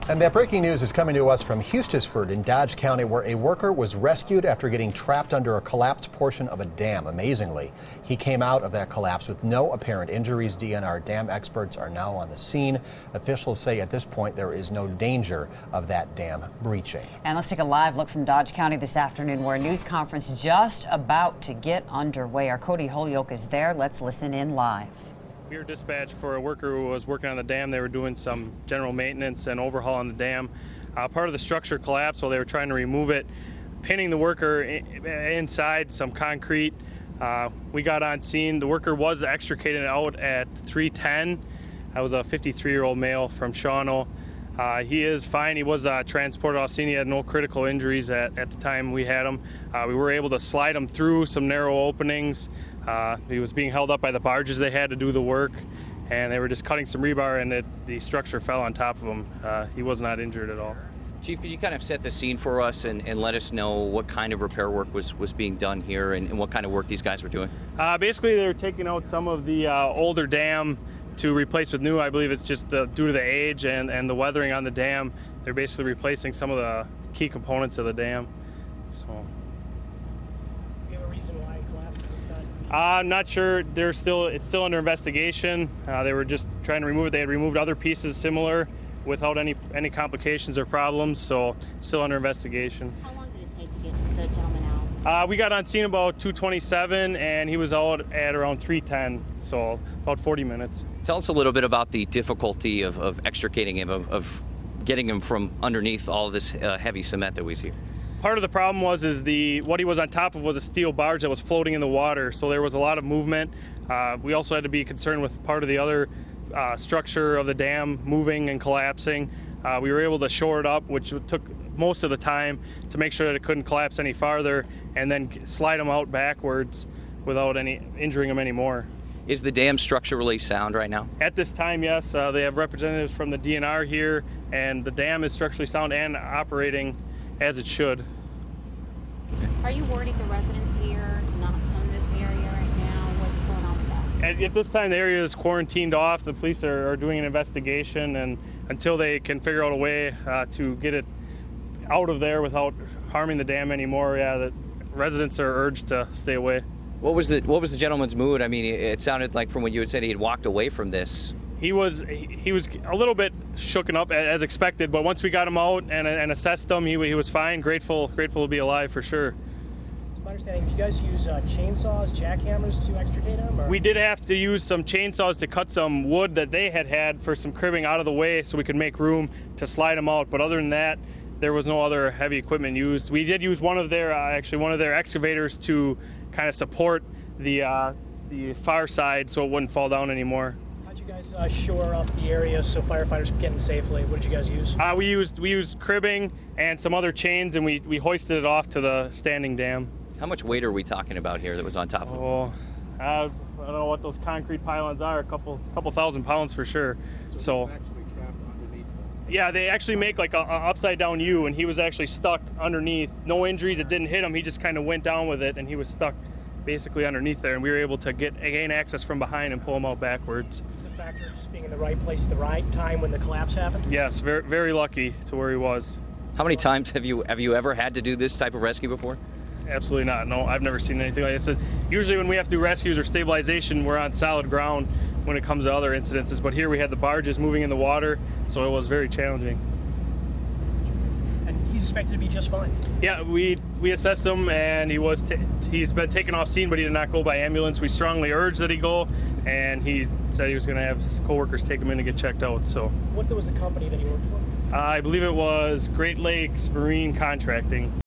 And that breaking news is coming to us from Hustisford in Dodge County, where a worker was rescued after getting trapped under a collapsed portion of a dam. Amazingly, he came out of that collapse with no apparent injuries. DNR dam experts are now on the scene. Officials say at this point there is no danger of that dam breaching. And let's take a live look from Dodge County this afternoon, where a news conference just about to get underway. Our Cody Holyoke is there. Let's listen in live. We were dispatched for a worker who was working on the dam. They were doing some general maintenance and overhaul on the dam. Part of the structure collapsed while they were trying to remove it, pinning the worker inside some concrete. We got on scene. The worker was extricated out at 3:10. That was a 53-year-old male from Shawano. He is fine. He was transported off scene. He had no critical injuries at the time we had him. We were able to slide him through some narrow openings. He was being held up by the barges they had to do the work, and they were just cutting some rebar, and the structure fell on top of him. He was not injured at all. Chief, could you kind of set the scene for us and let us know what kind of repair work was being done here and what kind of work these guys were doing? Basically, they were taking out some of the older dam to replace with new. I believe it's just due to the age and the weathering on the dam. They're basically replacing some of the key components of the dam. So. I'm not sure. It's still under investigation. They were just trying to remove it. They had removed other pieces similar without any complications or problems, so still under investigation. How long did it take to get the gentleman out? We got on scene about 2:27, and he was out at around 3:10, so about 40 minutes. Tell us a little bit about the difficulty of extricating him, of getting him from underneath all of this heavy cement that we see. Part of the problem was what he was on top of was a steel barge that was floating in the water, so there was a lot of movement. We also had to be concerned with part of the other structure of the dam moving and collapsing. We were able to shore it up, which took most of the time, to make sure that it couldn't collapse any farther, and then slide him out backwards without injuring him anymore. Is the dam structurally sound right now? At this time, yes. They have representatives from the DNR here, and the dam is structurally sound and operating as it should. Are you warning the residents here to not come in this area right now? What's going on with that? At this time, the area is quarantined off. The police are doing an investigation, and until they can figure out a way to get it out of there without harming the dam anymore, the residents are urged to stay away. What was the gentleman's mood? I mean, it sounded like from what you had said he had walked away from this. He was a little bit shooken up as expected, but once we got him out and assessed him, he was fine. Grateful to be alive for sure. It's my understanding, did you guys use chainsaws, jackhammers to extricate him? Or? We did have to use some chainsaws to cut some wood that they had for some cribbing out of the way so we could make room to slide him out. But other than that, there was no other heavy equipment used. We did use one of their excavators to kind of support the far side so it wouldn't fall down anymore. Guys shore up the area so firefighters can get in safely. What did you guys use? We used cribbing and some other chains, and we hoisted it off to the standing dam. How much weight are we talking about here that was on top of it? Oh, I don't know what those concrete pylons are. A couple thousand pounds for sure. So it's actually trapped underneath them. Yeah, they actually make like a upside down U, and he was actually stuck underneath. No injuries. It didn't hit him. He just kind of went down with it, and he was stuck basically underneath there, and we were able to gain access from behind and pull him out backwards. The factor of just being in the right place at the right time when the collapse happened? Yes, very, very lucky to where he was. How many times have you ever had to do this type of rescue before? Absolutely not. No, I've never seen anything like this. Usually when we have to do rescues or stabilization, we're on solid ground when it comes to other incidences, but here we had the barges moving in the water, so it was very challenging. He's expected to be just fine. Yeah, we assessed him, and he's been taken off scene, but he did not go by ambulance. We strongly urged that he go, and he said he was going to have his coworkers take him in to get checked out. So, what was the company that he worked for? I believe it was Great Lakes Marine Contracting.